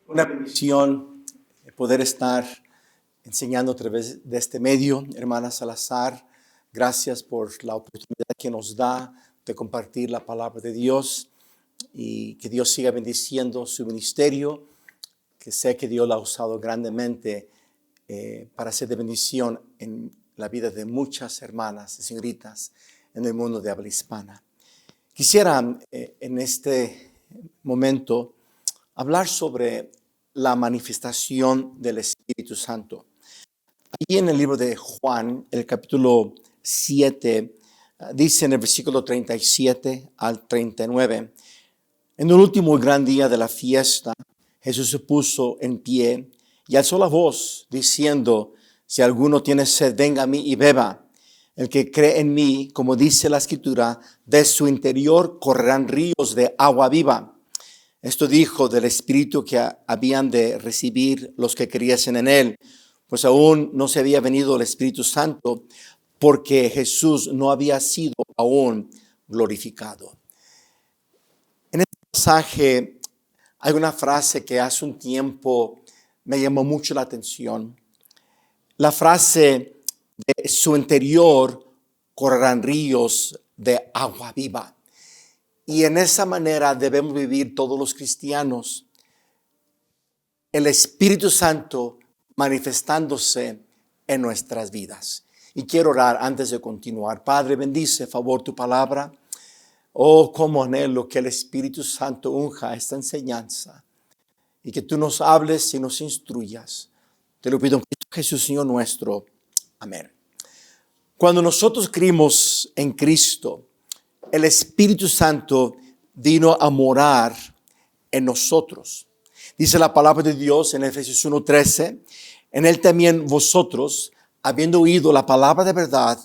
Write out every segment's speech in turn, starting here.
Una bendición poder estar enseñando a través de este medio. Hermana Salazar, gracias por la oportunidad que nos da de compartir la palabra de Dios y que Dios siga bendiciendo su ministerio, que sé que Dios la ha usado grandemente para ser de bendición en la vida de muchas hermanas y señoritas en el mundo de habla hispana. Quisiera en este momento hablar sobre la manifestación del Espíritu Santo. Ahí en el libro de Juan, el capítulo 7, dice en el versículo 37 al 39, en el último gran día de la fiesta, Jesús se puso en pie y alzó la voz diciendo, si alguno tiene sed, venga a mí y beba. El que cree en mí, como dice la Escritura, de su interior correrán ríos de agua viva. Esto dijo del Espíritu que habían de recibir los que creyesen en Él, pues aún no se había venido el Espíritu Santo, porque Jesús no había sido aún glorificado. En este pasaje hay una frase que hace un tiempo me llamó mucho la atención. La frase de su interior correrán ríos de agua viva. Y en esa manera debemos vivir todos los cristianos. El Espíritu Santo manifestándose en nuestras vidas. Y quiero orar antes de continuar. Padre, bendice, favor, tu palabra. Oh, cómo anhelo que el Espíritu Santo unja esta enseñanza. Y que tú nos hables y nos instruyas. Te lo pido en Cristo Jesús, Señor nuestro. Amén. Cuando nosotros creímos en Cristo, el Espíritu Santo vino a morar en nosotros. Dice la palabra de Dios en Efesios 1:13, en Él también vosotros, habiendo oído la palabra de verdad,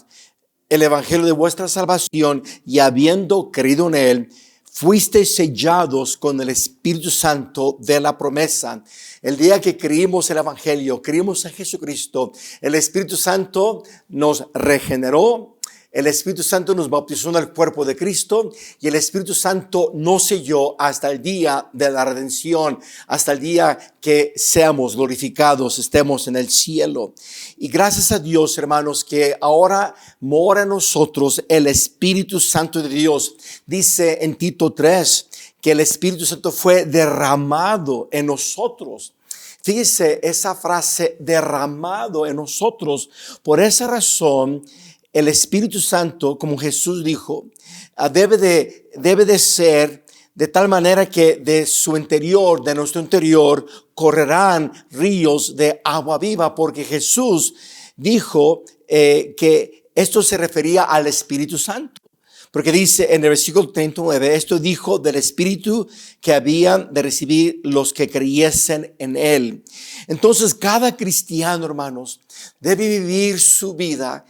el evangelio de vuestra salvación, y habiendo creído en Él, fuisteis sellados con el Espíritu Santo de la promesa. El día que creímos el evangelio, creímos en Jesucristo, el Espíritu Santo nos regeneró. El Espíritu Santo nos bautizó en el cuerpo de Cristo y el Espíritu Santo nos selló hasta el día de la redención, hasta el día que seamos glorificados, estemos en el cielo. Y gracias a Dios, hermanos, que ahora mora en nosotros el Espíritu Santo de Dios. Dice en Tito 3 que el Espíritu Santo fue derramado en nosotros. Fíjese esa frase, derramado en nosotros. Por esa razón, el Espíritu Santo, como Jesús dijo, debe de ser de tal manera que de su interior, de nuestro interior, correrán ríos de agua viva, porque Jesús dijo que esto se refería al Espíritu Santo. Porque dice en el versículo 39, esto dijo del Espíritu que habían de recibir los que creyesen en Él. Entonces, cada cristiano, hermanos, debe vivir su vida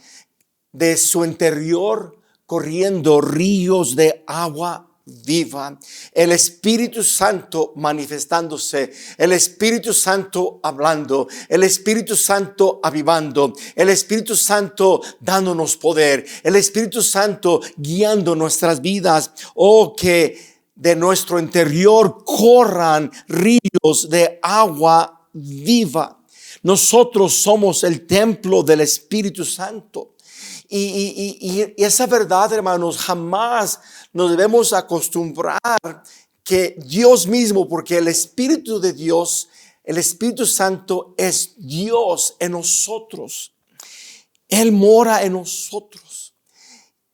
de su interior corriendo ríos de agua viva. El Espíritu Santo manifestándose, el Espíritu Santo hablando, el Espíritu Santo avivando, el Espíritu Santo dándonos poder, el Espíritu Santo guiando nuestras vidas. Oh, que de nuestro interior corran ríos de agua viva. Nosotros somos el templo del Espíritu Santo. Y esa verdad, hermanos, jamás nos debemos acostumbrar que Dios mismo, porque el Espíritu de Dios, el Espíritu Santo es Dios en nosotros. Él mora en nosotros.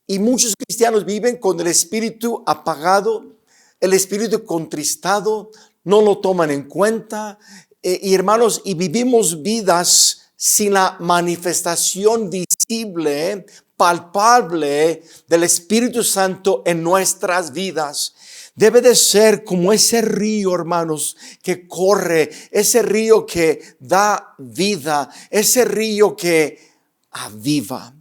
Y muchos cristianos viven con el Espíritu apagado, el Espíritu contristado, no lo toman en cuenta. Y hermanos, y vivimos vidas sin la manifestación visible, palpable del Espíritu Santo en nuestras vidas. Debe de ser como ese río, hermanos, que corre, ese río que da vida, ese río que aviva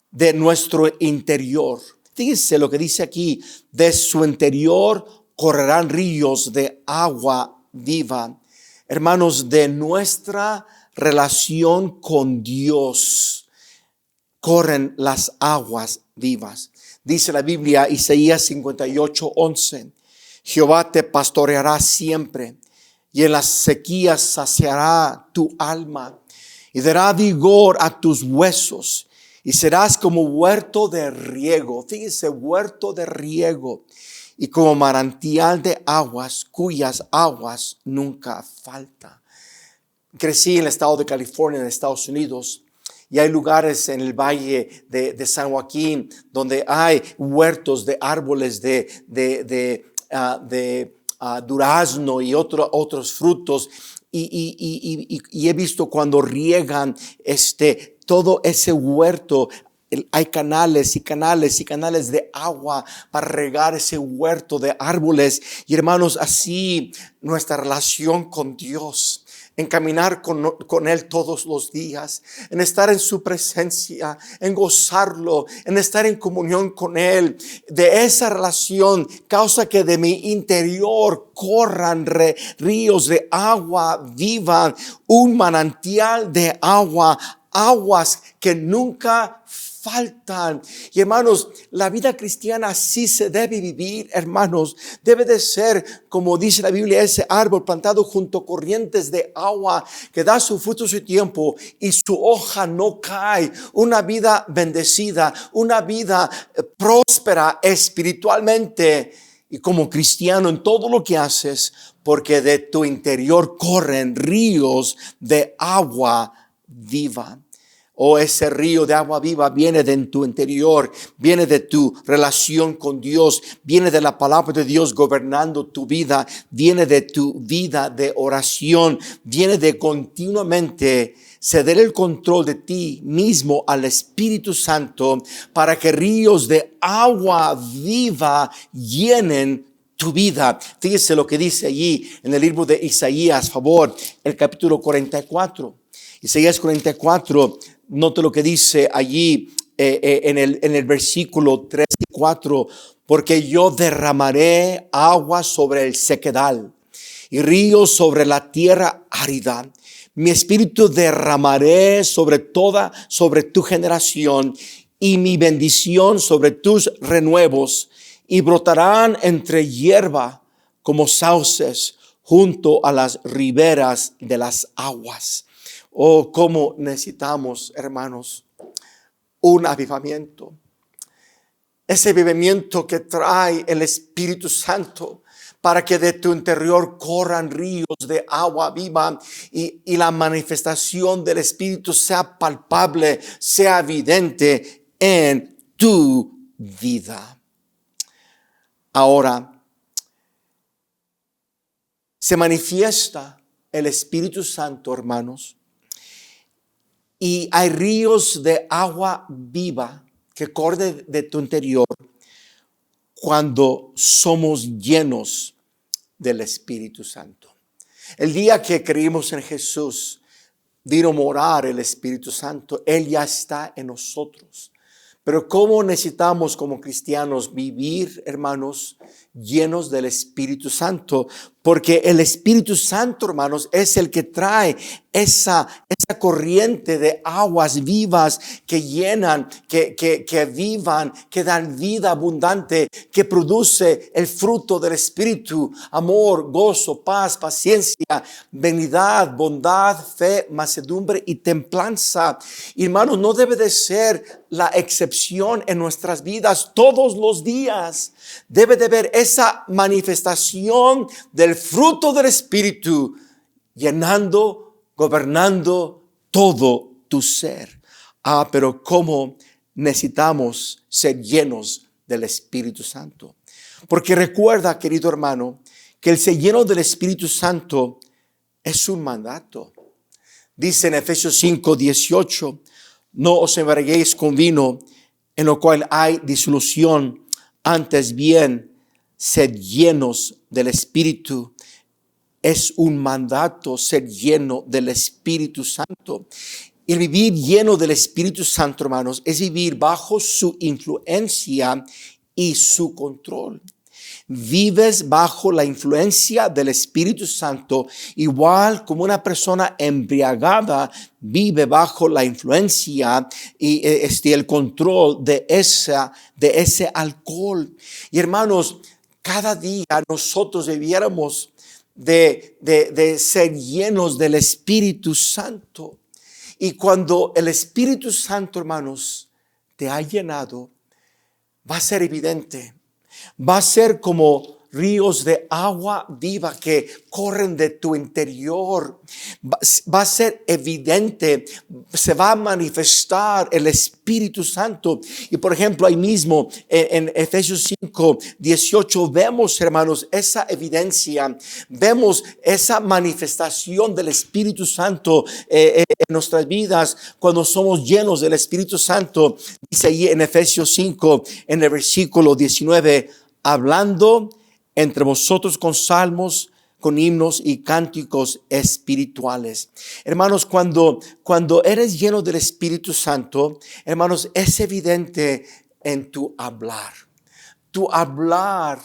de nuestro interior. Fíjense lo que dice aquí, de su interior correrán ríos de agua viva. Hermanos, de nuestra relación con Dios corren las aguas vivas. Dice la Biblia, Isaías 58:11, Jehová te pastoreará siempre, y en las sequías saciará tu alma y dará vigor a tus huesos y serás como huerto de riego. Fíjese, huerto de riego y como manantial de aguas cuyas aguas nunca faltan. Crecí en el estado de California, en Estados Unidos, y hay lugares en el valle de San Joaquín donde hay huertos de árboles de durazno y otros frutos. Y he visto cuando riegan todo ese huerto, hay canales y canales y canales de agua para regar ese huerto de árboles. Y hermanos, así nuestra relación con Dios, en caminar con Él todos los días, en estar en su presencia, en gozarlo, en estar en comunión con Él. De esa relación causa que de mi interior corran ríos de agua viva, un manantial de agua, aguas que nunca faltan. Y hermanos, la vida cristiana así se debe vivir, hermanos. Debe de ser, como dice la Biblia, ese árbol plantado junto a corrientes de agua que da su fruto a su tiempo y su hoja no cae. Una vida bendecida, una vida próspera espiritualmente y como cristiano en todo lo que haces, porque de tu interior corren ríos de agua viva. Ese río de agua viva viene de tu interior, viene de tu relación con Dios, viene de la palabra de Dios gobernando tu vida, viene de tu vida de oración, viene de continuamente ceder el control de ti mismo al Espíritu Santo para que ríos de agua viva llenen tu vida. Fíjese lo que dice allí en el libro de Isaías, favor, el capítulo 44. Isaías 44, note lo que dice allí en el versículo 3 y 4. Porque yo derramaré agua sobre el sequedal y ríos sobre la tierra árida. Mi espíritu derramaré sobre tu generación y mi bendición sobre tus renuevos, y brotarán entre hierba como sauces junto a las riberas de las aguas. Oh, cómo necesitamos, hermanos, un avivamiento. Ese avivamiento que trae el Espíritu Santo para que de tu interior corran ríos de agua viva y la manifestación del Espíritu sea palpable, sea evidente en tu vida. Ahora, se manifiesta el Espíritu Santo, hermanos, y hay ríos de agua viva que corren de tu interior cuando somos llenos del Espíritu Santo. El día que creímos en Jesús, vino morar el Espíritu Santo. Él ya está en nosotros. Pero ¿cómo necesitamos como cristianos vivir, hermanos, llenos del Espíritu Santo? Porque el Espíritu Santo, hermanos, es el que trae esa corriente de aguas vivas que llenan, que vivan, que dan vida abundante, que produce el fruto del Espíritu: amor, gozo, paz, paciencia, benignidad, bondad, fe, mansedumbre y templanza. Y, hermanos, no debe de ser la excepción en nuestras vidas. Todos los días debe de haber esa manifestación del fruto del Espíritu llenando, gobernando todo tu ser. Pero ¿cómo necesitamos ser llenos del Espíritu Santo? Porque recuerda, querido hermano, que el ser lleno del Espíritu Santo es un mandato. Dice en Efesios 5:18, no os embriaguéis con vino, en lo cual hay disolución, antes bien, sed llenos del Espíritu. Es un mandato ser lleno del Espíritu Santo. El vivir lleno del Espíritu Santo, hermanos, es vivir bajo su influencia y su control. Vives bajo la influencia del Espíritu Santo, igual como una persona embriagada vive bajo la influencia y el control de ese alcohol. Y, hermanos, cada día nosotros debiéramos de ser llenos del Espíritu Santo. Y cuando el Espíritu Santo, hermanos, te ha llenado, va a ser evidente. Va a ser como ríos de agua viva que corren de tu interior. Va a ser evidente, se va a manifestar el Espíritu Santo. Y por ejemplo, ahí mismo en Efesios 5:18 vemos, hermanos, esa evidencia, vemos esa manifestación del Espíritu Santo en nuestras vidas cuando somos llenos del Espíritu Santo. Dice ahí en Efesios 5, en el versículo 19, hablando entre vosotros con salmos, con himnos y cánticos espirituales. Hermanos, cuando eres lleno del Espíritu Santo, hermanos, es evidente en tu hablar. Tu hablar,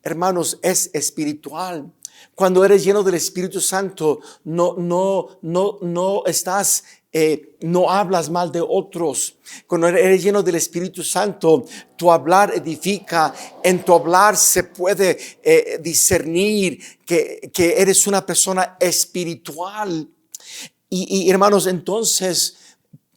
hermanos, es espiritual. Cuando eres lleno del Espíritu Santo, no estás no hablas mal de otros. Cuando eres lleno del Espíritu Santo, tu hablar edifica. En tu hablar se puede discernir que eres una persona espiritual. Y hermanos, entonces,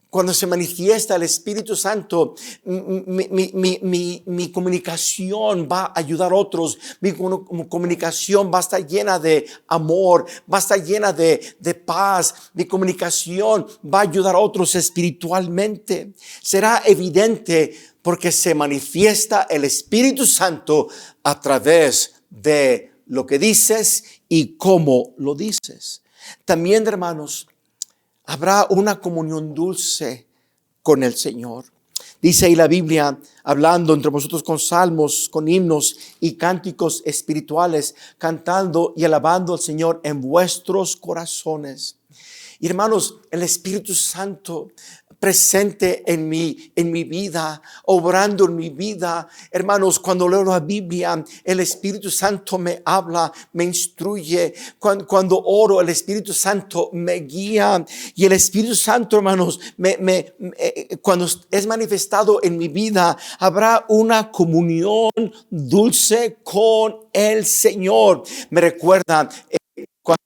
cuando se manifiesta el Espíritu Santo, mi comunicación va a ayudar a otros. Mi comunicación va a estar llena de amor, va a estar llena de paz. Mi comunicación va a ayudar a otros espiritualmente. Será evidente porque se manifiesta el Espíritu Santo a través de lo que dices y cómo lo dices. También, hermanos, habrá una comunión dulce con el Señor. Dice ahí la Biblia, hablando entre vosotros con salmos, con himnos y cánticos espirituales, cantando y alabando al Señor en vuestros corazones. Y hermanos, el Espíritu Santo presente en mi vida, obrando en mi vida. Hermanos, cuando leo la Biblia, el Espíritu Santo me habla, me instruye. Cuando oro, el Espíritu Santo me guía. Y el Espíritu Santo, hermanos, cuando es manifestado en mi vida, habrá una comunión dulce con el Señor. Me recuerda cuando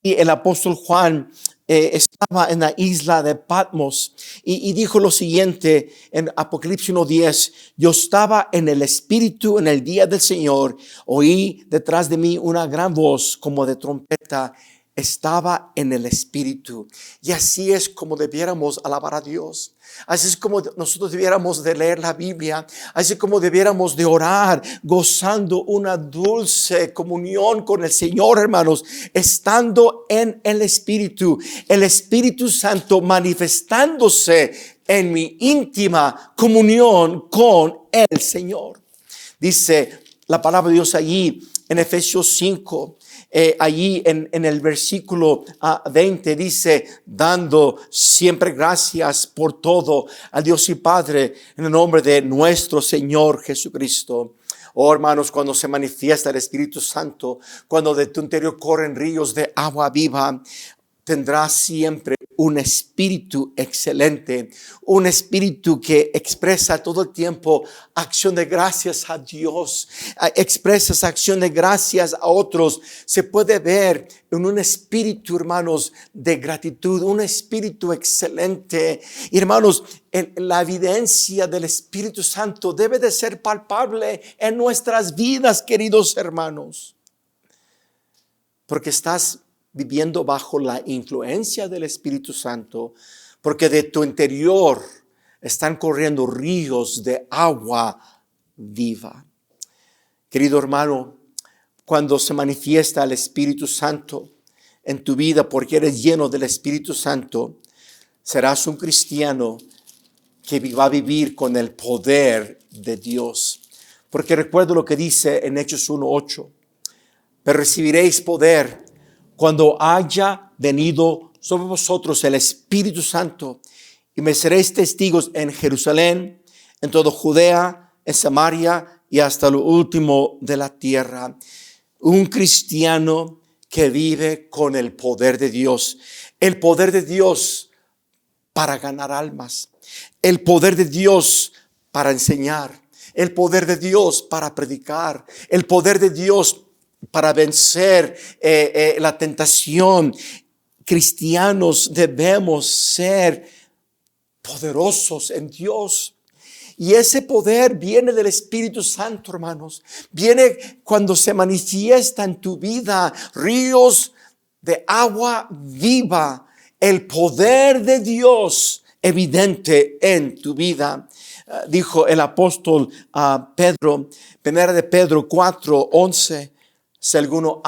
el apóstol Juan estaba en la isla de Patmos y dijo lo siguiente en Apocalipsis 1:10: yo estaba en el Espíritu en el día del Señor, oí detrás de mí una gran voz como de trompeta. Estaba en el Espíritu. Y así es como debiéramos alabar a Dios. Así es como nosotros debiéramos de leer la Biblia. Así es como debiéramos de orar, gozando una dulce comunión con el Señor, hermanos, estando en el Espíritu. El Espíritu Santo manifestándose en mi íntima comunión con el Señor. Dice la palabra de Dios allí en Efesios 5. Allí en el versículo 20 dice: dando siempre gracias por todo a Dios y Padre en el nombre de nuestro Señor Jesucristo. Oh, hermanos, cuando se manifiesta el Espíritu Santo, cuando de tu interior corren ríos de agua viva, tendrás siempre un espíritu excelente, un espíritu que expresa todo el tiempo acción de gracias a Dios, expresas acción de gracias a otros. Se puede ver en un espíritu, hermanos, de gratitud, un espíritu excelente. Y hermanos, la evidencia del Espíritu Santo debe de ser palpable en nuestras vidas, queridos hermanos, porque estás viviendo bajo la influencia del Espíritu Santo, porque de tu interior están corriendo ríos de agua viva. Querido hermano, cuando se manifiesta el Espíritu Santo en tu vida, porque eres lleno del Espíritu Santo, serás un cristiano que va a vivir con el poder de Dios. Porque recuerdo lo que dice en Hechos 1:8: pero recibiréis poder cuando haya venido sobre vosotros el Espíritu Santo, y me seréis testigos en Jerusalén, en toda Judea, en Samaria y hasta lo último de la tierra. Un cristiano que vive con el poder de Dios. El poder de Dios para ganar almas. El poder de Dios para enseñar. El poder de Dios para predicar. El poder de Dios para vencer la tentación. Cristianos debemos ser poderosos en Dios. Y ese poder viene del Espíritu Santo, hermanos. Viene cuando se manifiesta en tu vida ríos de agua viva. El poder de Dios evidente en tu vida. Dijo el apóstol Pedro, 1 Pedro 4:11, si alguno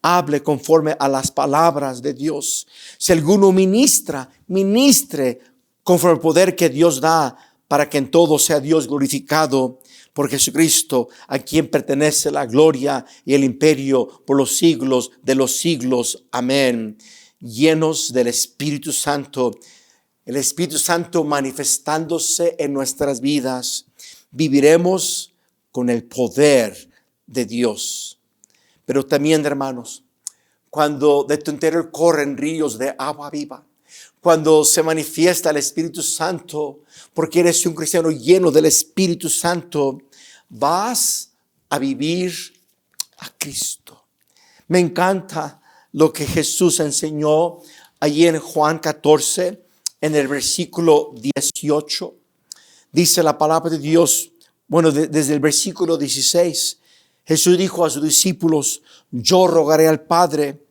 hable conforme a las palabras de Dios. Si alguno ministre conforme al poder que Dios da, para que en todo sea Dios glorificado por Jesucristo, a quien pertenece la gloria y el imperio por los siglos de los siglos. Amén. Llenos del Espíritu Santo, el Espíritu Santo manifestándose en nuestras vidas, viviremos con el poder de Dios. Pero también, hermanos, cuando de tu interior corren ríos de agua viva, cuando se manifiesta el Espíritu Santo, porque eres un cristiano lleno del Espíritu Santo, vas a vivir a Cristo. Me encanta lo que Jesús enseñó allí en Juan 14, en el versículo 18. Dice la palabra de Dios, desde el versículo 16, Jesús dijo a sus discípulos: yo rogaré al Padre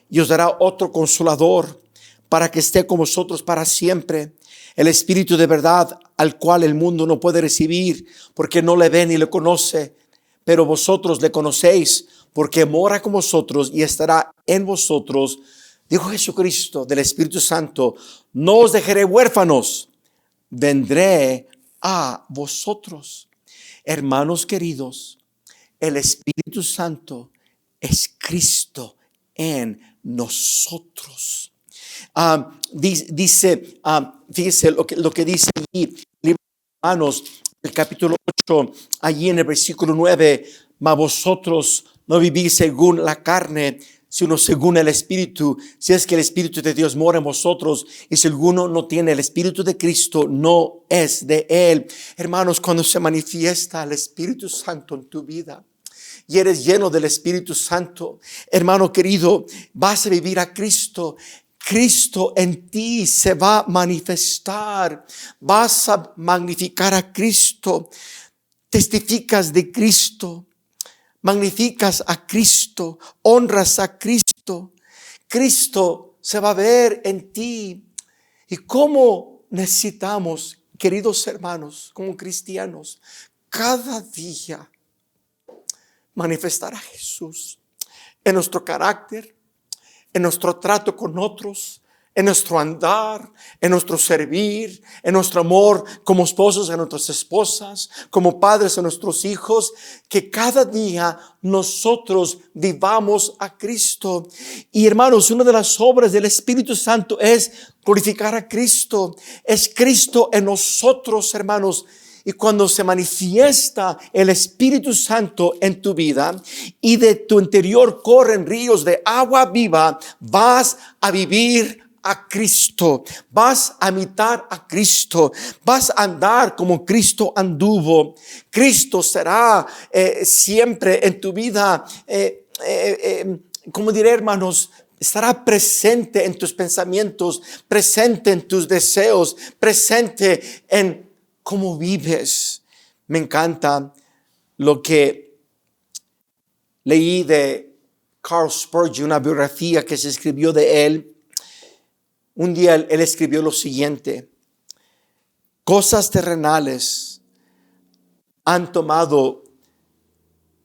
y os dará otro consolador para que esté con vosotros para siempre, el Espíritu de verdad, al cual el mundo no puede recibir porque no le ve ni le conoce, pero vosotros le conocéis porque mora con vosotros y estará en vosotros. Dijo Jesucristo del Espíritu Santo: no os dejaré huérfanos, vendré a vosotros. Hermanos queridos, el Espíritu Santo es Cristo en nosotros. Fíjese lo que dice allí, libro de Romanos, el capítulo 8, allí en el versículo 9, mas vosotros no vivís según la carne, sino según el Espíritu, si es que el Espíritu de Dios mora en vosotros, y si alguno no tiene el Espíritu de Cristo, no es de Él. Hermanos, cuando se manifiesta el Espíritu Santo en tu vida, y eres lleno del Espíritu Santo, hermano querido, vas a vivir a Cristo. Cristo en ti se va a manifestar. Vas a magnificar a Cristo. Testificas de Cristo. Magnificas a Cristo. Honras a Cristo. Cristo se va a ver en ti. Y cómo necesitamos, queridos hermanos, como cristianos, cada día manifestar a Jesús en nuestro carácter, en nuestro trato con otros, en nuestro andar, en nuestro servir, en nuestro amor como esposos a nuestras esposas, como padres a nuestros hijos, que cada día nosotros vivamos a Cristo. Y hermanos, una de las obras del Espíritu Santo es glorificar a Cristo. Es Cristo en nosotros, hermanos. Y cuando se manifiesta el Espíritu Santo en tu vida y de tu interior corren ríos de agua viva, vas a vivir a Cristo, vas a imitar a Cristo, vas a andar como Cristo anduvo. Cristo será siempre en tu vida, como diré, hermanos, estará presente en tus pensamientos, presente en tus deseos, presente en cómo vives. Me encanta lo que leí de Carl Spurgeon, una biografía que se escribió de él. Un día él escribió lo siguiente: cosas terrenales han tomado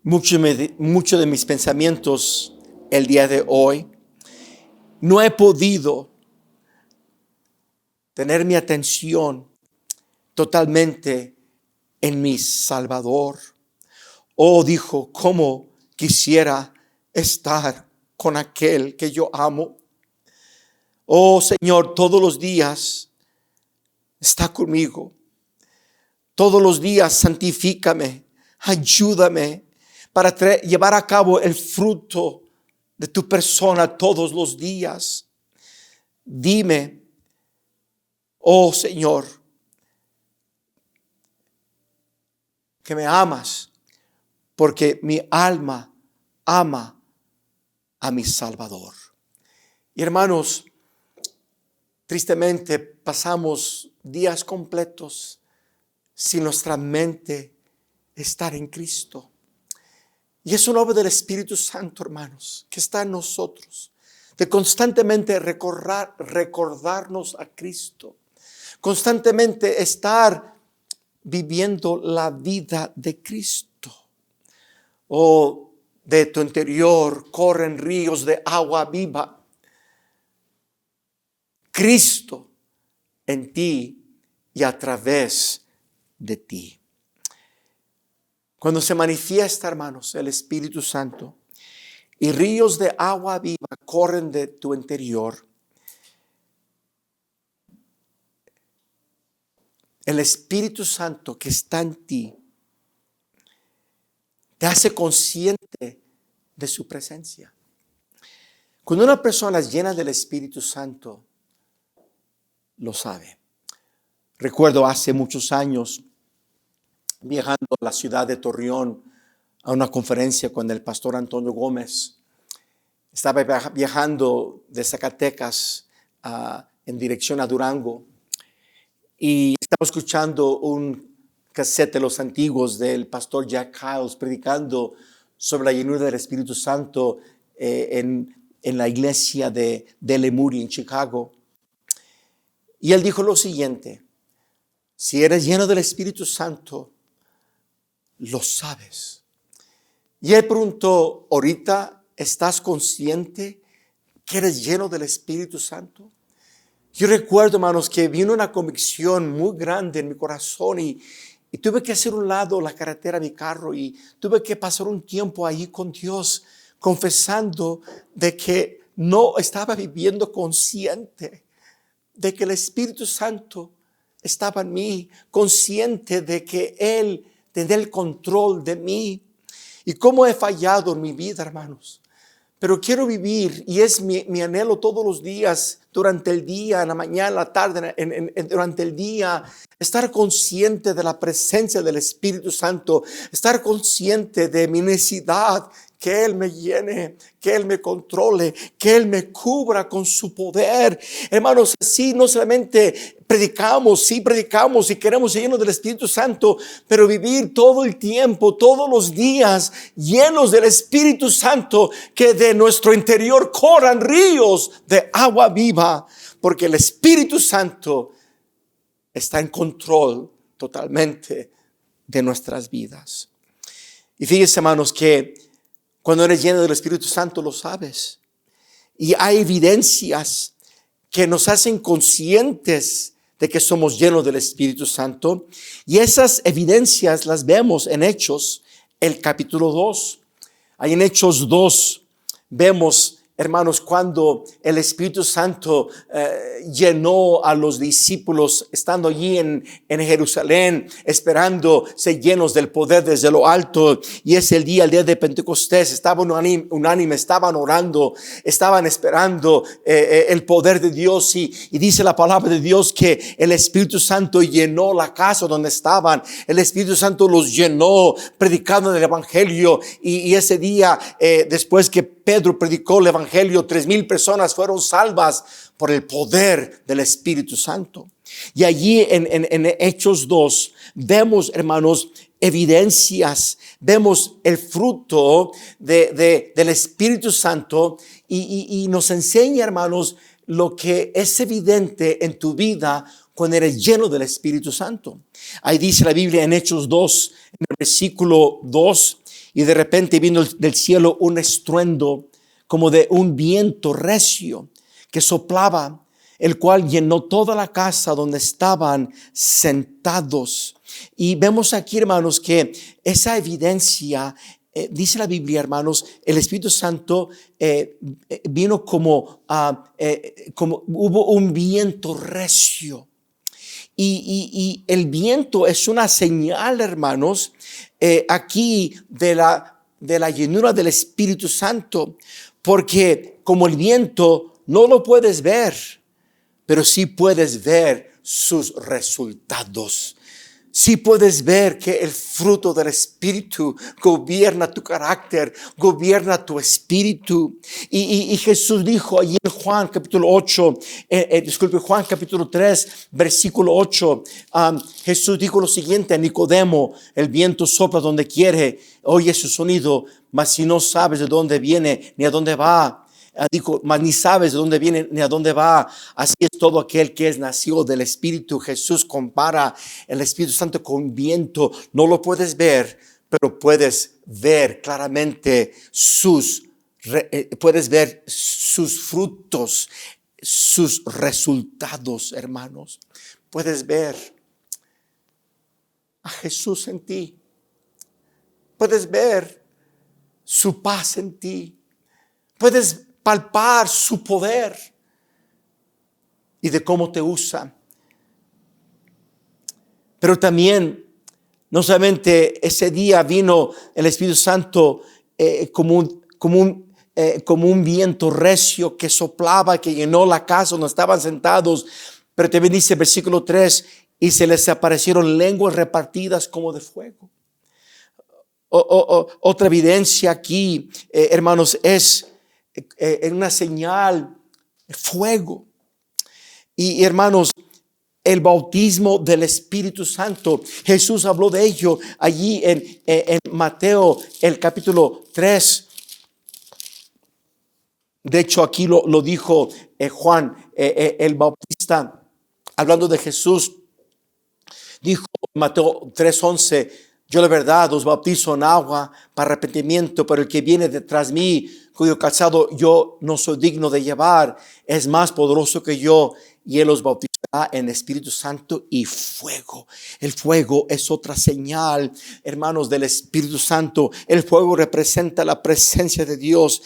mucho de mis pensamientos el día de hoy. No he podido tener mi atención totalmente en mi Salvador. Oh, dijo, cómo quisiera estar con aquel que yo amo. Oh, Señor, todos los días está conmigo. Todos los días santifícame, ayúdame para llevar a cabo el fruto de tu persona todos los días. Dime, oh Señor, que me amas, porque mi alma ama a mi Salvador. Y hermanos, tristemente pasamos días completos sin nuestra mente estar en Cristo. Y es una obra del Espíritu Santo, hermanos, que está en nosotros, de constantemente recordarnos a Cristo, constantemente estar viviendo la vida de Cristo. Oh, de tu interior corren ríos de agua viva. Cristo en ti y a través de ti. Cuando se manifiesta, hermanos, el Espíritu Santo y ríos de agua viva corren de tu interior, el Espíritu Santo que está en ti te hace consciente de su presencia. Cuando una persona es llena del Espíritu Santo, lo sabe. Recuerdo hace muchos años viajando a la ciudad de Torreón a una conferencia con el pastor Antonio Gómez. Estaba viajando de Zacatecas en dirección a Durango y estaba escuchando un cassette de los antiguos del pastor Jack Hyles predicando sobre la llenura del Espíritu Santo en la iglesia de Lemuria en Chicago. Y él dijo lo siguiente: si eres lleno del Espíritu Santo, lo sabes. Y él preguntó: ¿ahorita estás consciente que eres lleno del Espíritu Santo? Yo recuerdo, hermanos, que vino una convicción muy grande en mi corazón y tuve que hacer un lado la carretera de mi carro y tuve que pasar un tiempo ahí con Dios, confesando de que no estaba viviendo consciente de que el Espíritu Santo estaba en mí, consciente de que Él tenía el control de mí. Y cómo he fallado en mi vida, hermanos. Pero quiero vivir, y es mi anhelo todos los días, durante el día, en la mañana, en la tarde, durante el día, estar consciente de la presencia del Espíritu Santo, estar consciente de mi necesidad, que Él me llene, que Él me controle, que Él me cubra con su poder. Hermanos, así no solamente predicamos y queremos ser llenos del Espíritu Santo, pero vivir todo el tiempo, todos los días, llenos del Espíritu Santo, que de nuestro interior corran ríos de agua viva, porque el Espíritu Santo está en control totalmente de nuestras vidas. Y fíjense, hermanos, que cuando eres lleno del Espíritu Santo lo sabes. Y hay evidencias que nos hacen conscientes de que somos llenos del Espíritu Santo. Y esas evidencias las vemos en Hechos, el capítulo 2. Ahí en Hechos 2 vemos, hermanos, cuando el Espíritu Santo llenó a los discípulos estando allí en Jerusalén, esperando ser llenos del poder desde lo alto. Y es el día de Pentecostés. Estaban unánime, estaban orando, estaban esperando el poder de Dios. Y dice la palabra de Dios que el Espíritu Santo llenó la casa donde estaban. El Espíritu Santo los llenó predicando el Evangelio. Y ese día, después que Pedro predicó el Evangelio, 3,000 personas fueron salvas por el poder del Espíritu Santo. Y allí en Hechos 2 vemos, hermanos, evidencias, vemos el fruto del Espíritu Santo y nos enseña, hermanos, lo que es evidente en tu vida cuando eres lleno del Espíritu Santo. Ahí dice la Biblia en Hechos 2, en el versículo 2, y de repente vino del cielo un estruendo como de un viento recio que soplaba, el cual llenó toda la casa donde estaban sentados. Y vemos aquí, hermanos, que esa evidencia, dice la Biblia, hermanos, el Espíritu Santo vino como hubo un viento recio. Y el viento es una señal, hermanos, aquí de la llenura del Espíritu Santo, porque como el viento no lo puedes ver, pero sí puedes ver sus resultados. sí puedes ver que el fruto del Espíritu gobierna tu carácter, gobierna tu espíritu. Y Jesús dijo allí en Juan capítulo 8, Juan capítulo 3, versículo 8, Jesús dijo lo siguiente a Nicodemo: el viento sopla donde quiere, oye su sonido, mas si no sabes de dónde viene ni a dónde va. Dijo, mas ni sabes de dónde viene ni a dónde va. Así es todo aquel que es nacido del Espíritu. Jesús compara el Espíritu Santo con viento. No lo puedes ver, pero puedes ver claramente puedes ver sus frutos, sus resultados, hermanos. Puedes ver a Jesús en ti. Puedes ver su paz en ti. Puedes palpar su poder y de cómo te usa. Pero también, no solamente ese día vino el Espíritu Santo como un viento recio que soplaba, que llenó la casa donde estaban sentados. Pero también dice versículo 3, y se les aparecieron lenguas repartidas como de fuego. Otra evidencia aquí, hermanos, es una señal, fuego. Y hermanos, el bautismo del Espíritu Santo, Jesús habló de ello allí en Mateo, el capítulo 3. De hecho, aquí lo dijo Juan el Bautista, hablando de Jesús. Dijo Mateo 3:11: yo de verdad os bautizo en agua para arrepentimiento, pero el que viene detrás de mí, cuyo calzado yo no soy digno de llevar, es más poderoso que yo, y él os bautizará en Espíritu Santo y fuego. El fuego es otra señal, hermanos, del Espíritu Santo. El fuego representa la presencia de Dios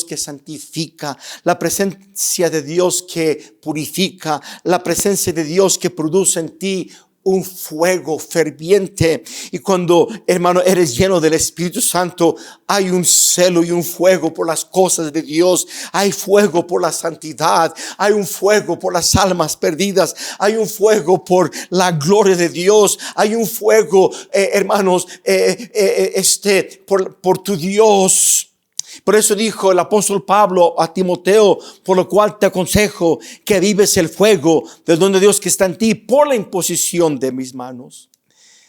que santifica, la presencia de Dios que purifica, la presencia de Dios que produce en ti un fuego ferviente. Y cuando, hermano, eres lleno del Espíritu Santo, hay un celo y un fuego por las cosas de Dios. Hay fuego por la santidad. Hay un fuego por las almas perdidas. Hay un fuego por la gloria de Dios. Hay un fuego, hermanos, por tu Dios. Por eso dijo el apóstol Pablo a Timoteo: por lo cual te aconsejo que avives el fuego del don de Dios que está en ti por la imposición de mis manos.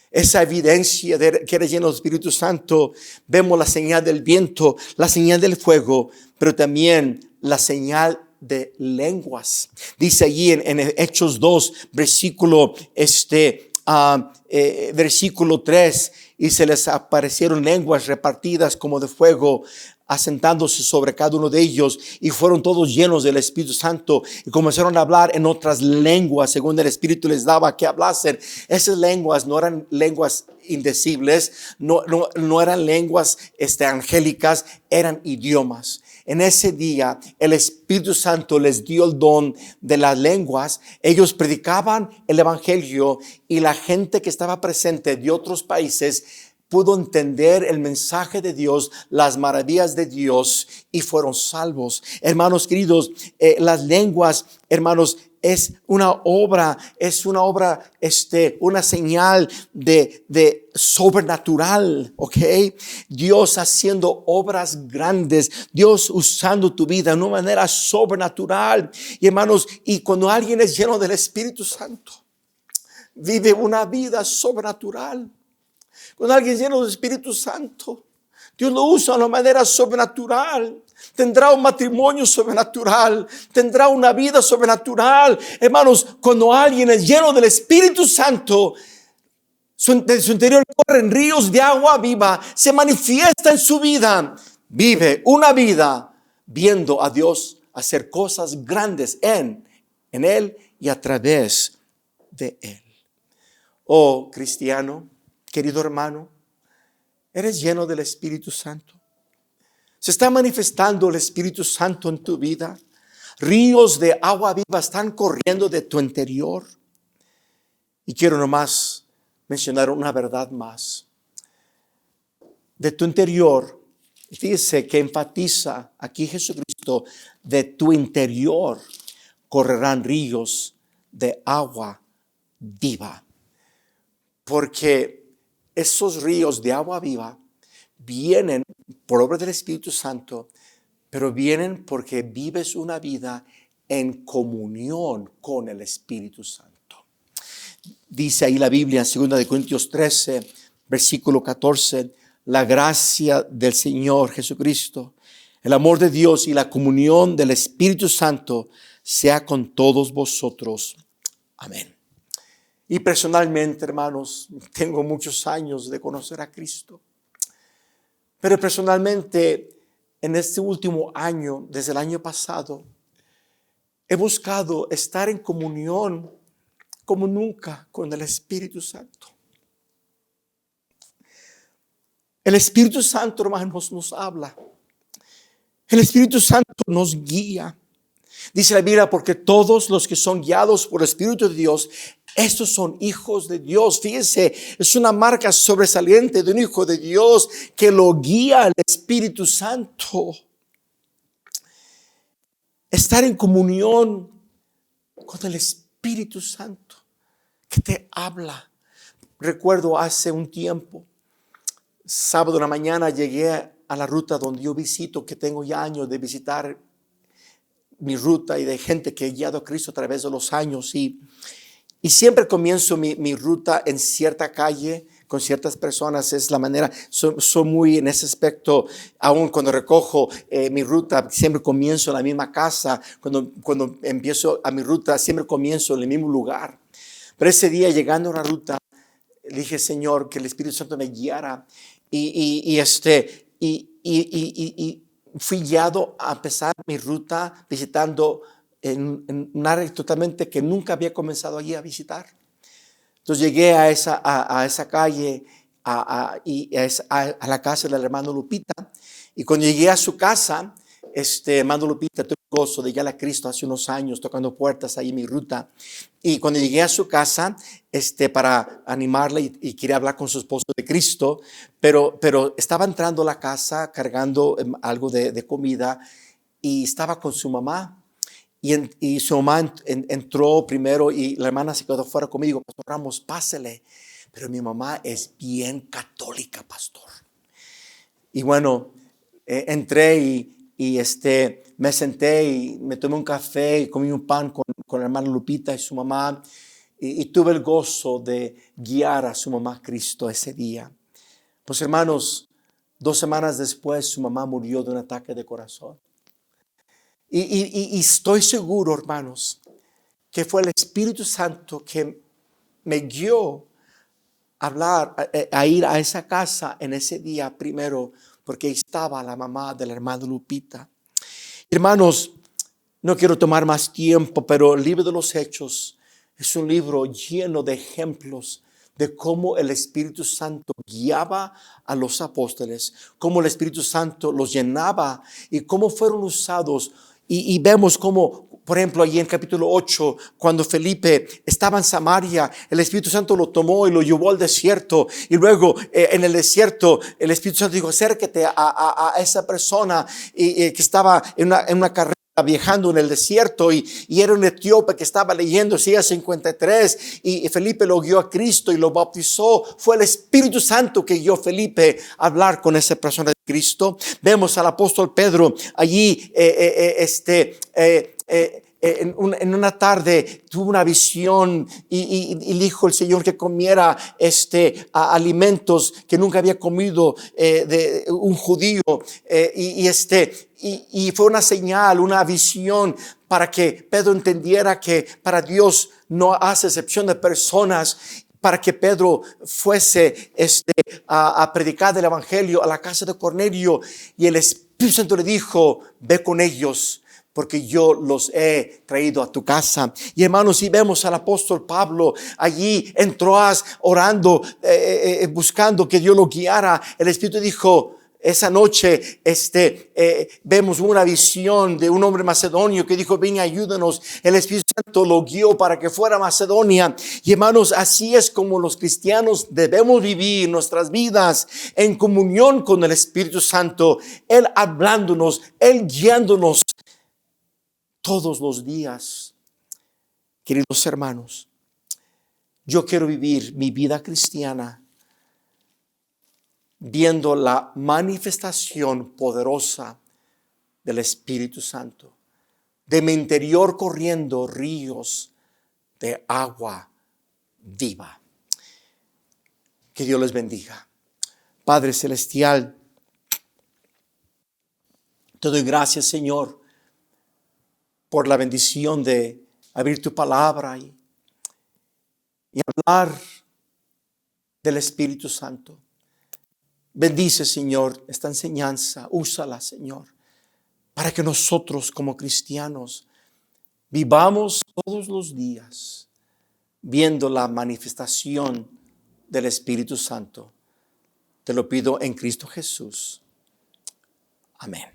Esa evidencia de que eres lleno del Espíritu Santo, vemos la señal del viento, la señal del fuego, pero también la señal de lenguas. Dice allí en Hechos 2, versículo 3: y se les aparecieron lenguas repartidas como de fuego, asentándose sobre cada uno de ellos, y fueron todos llenos del Espíritu Santo y comenzaron a hablar en otras lenguas según el Espíritu les daba que hablasen. Esas lenguas no eran lenguas indecibles, no eran lenguas angélicas, eran idiomas. En ese día el Espíritu Santo les dio el don de las lenguas. Ellos predicaban el evangelio y la gente que estaba presente de otros países pudo entender el mensaje de Dios, las maravillas de Dios, y fueron salvos. Hermanos queridos, las lenguas, hermanos, es una obra, una señal de sobrenatural, ¿ok? Dios haciendo obras grandes, Dios usando tu vida de una manera sobrenatural. Y hermanos, y cuando alguien es lleno del Espíritu Santo, vive una vida sobrenatural. Cuando alguien es lleno del Espíritu Santo, Dios lo usa de una manera sobrenatural. Tendrá un matrimonio sobrenatural, tendrá una vida sobrenatural. Hermanos, cuando alguien es lleno del Espíritu Santo, de su interior corren ríos de agua viva, se manifiesta en su vida. Vive una vida viendo a Dios hacer cosas grandes en Él y a través de Él. Oh, cristiano, querido hermano, ¿eres lleno del Espíritu Santo? ¿Se está manifestando el Espíritu Santo en tu vida? Ríos de agua viva están corriendo de tu interior. Y quiero nomás mencionar una verdad más. De tu interior, fíjese que enfatiza aquí Jesucristo: de tu interior correrán ríos de agua viva. porque esos ríos de agua viva vienen por obra del Espíritu Santo, pero vienen porque vives una vida en comunión con el Espíritu Santo. Dice ahí la Biblia en 2 Corintios 13, versículo 14, la gracia del Señor Jesucristo, el amor de Dios y la comunión del Espíritu Santo sea con todos vosotros. Amén. Y personalmente, hermanos, tengo muchos años de conocer a Cristo. Pero personalmente, en este último año, desde el año pasado, he buscado estar en comunión como nunca con el Espíritu Santo. El Espíritu Santo, hermanos, nos habla. El Espíritu Santo nos guía. Dice la Biblia, porque todos los que son guiados por el Espíritu de Dios, estos son hijos de Dios. Fíjense, es una marca sobresaliente de un hijo de Dios que lo guía el Espíritu Santo. Estar en comunión con el Espíritu Santo que te habla. Recuerdo hace un tiempo, sábado en la mañana llegué a la ruta donde yo visito, que tengo ya años de visitar mi ruta y de gente que he guiado a Cristo a través de los años. Y siempre comienzo mi ruta en cierta calle con ciertas personas. Es la manera, soy muy en ese aspecto. Aún cuando recojo mi ruta, siempre comienzo en la misma casa. Cuando empiezo a mi ruta, siempre comienzo en el mismo lugar. Pero ese día, llegando a la ruta, le dije, Señor, que el Espíritu Santo me guiara. Y fui guiado a empezar mi ruta visitando en un área totalmente que nunca había comenzado allí a visitar. Entonces llegué a esa calle, a la casa del hermano Lupita. Y cuando llegué a su casa, hermano Lupita, tuve el gozo de guiar a Cristo hace unos años, tocando puertas ahí en mi ruta. Y cuando llegué a su casa, para animarla y quería hablar con su esposo de Cristo, pero estaba entrando a la casa cargando algo de comida y estaba con su mamá. Y su mamá entró primero y la hermana se quedó fuera conmigo. Pastor Ramos, pásele. Pero mi mamá es bien católica, pastor. Y bueno, entré y me senté y me tomé un café y comí un pan con la hermana Lupita y su mamá. Y tuve el gozo de guiar a su mamá a Cristo ese día. Pues hermanos, 2 semanas después su mamá murió de un ataque de corazón. Y estoy seguro, hermanos, que fue el Espíritu Santo que me guió a hablar, a ir a esa casa en ese día primero, porque ahí estaba la mamá de la hermana Lupita. Hermanos, no quiero tomar más tiempo, pero el libro de los Hechos es un libro lleno de ejemplos de cómo el Espíritu Santo guiaba a los apóstoles, cómo el Espíritu Santo los llenaba y cómo fueron usados. Y vemos cómo, por ejemplo, allí en capítulo 8, cuando Felipe estaba en Samaria, el Espíritu Santo lo tomó y lo llevó al desierto. Y luego en el desierto, el Espíritu Santo dijo, acércate a esa persona que estaba en una carrera viajando en el desierto y era un etíope que estaba leyendo Isaías 53 y Felipe lo guió a Cristo y lo bautizó. Fue el Espíritu Santo que guió a Felipe a hablar con esa persona de Cristo. Vemos al apóstol Pedro allí en una tarde tuvo una visión y dijo el Señor que comiera alimentos que nunca había comido de un judío y fue una señal, una visión para que Pedro entendiera que para Dios no hace excepción de personas. Para que Pedro fuese a predicar el evangelio a la casa de Cornelio y el Espíritu Santo le dijo, ve con ellos, porque yo los he traído a tu casa. Y hermanos, si vemos al apóstol Pablo, allí entró orando, buscando que Dios lo guiara. El Espíritu dijo, esa noche vemos una visión de un hombre macedonio que dijo, ven y ayúdanos. El Espíritu Santo lo guió para que fuera a Macedonia. Y hermanos, así es como los cristianos debemos vivir nuestras vidas en comunión con el Espíritu Santo. Él hablándonos, Él guiándonos todos los días. Queridos hermanos, Yo quiero vivir mi vida cristiana viendo la manifestación poderosa del Espíritu Santo. De mi interior corriendo ríos de agua viva. Que Dios les bendiga. Padre Celestial, te doy gracias, Señor, por la bendición de abrir tu palabra y hablar del Espíritu Santo. Bendice, Señor, esta enseñanza. Úsala, Señor, para que nosotros como cristianos vivamos todos los días viendo la manifestación del Espíritu Santo. Te lo pido en Cristo Jesús. Amén.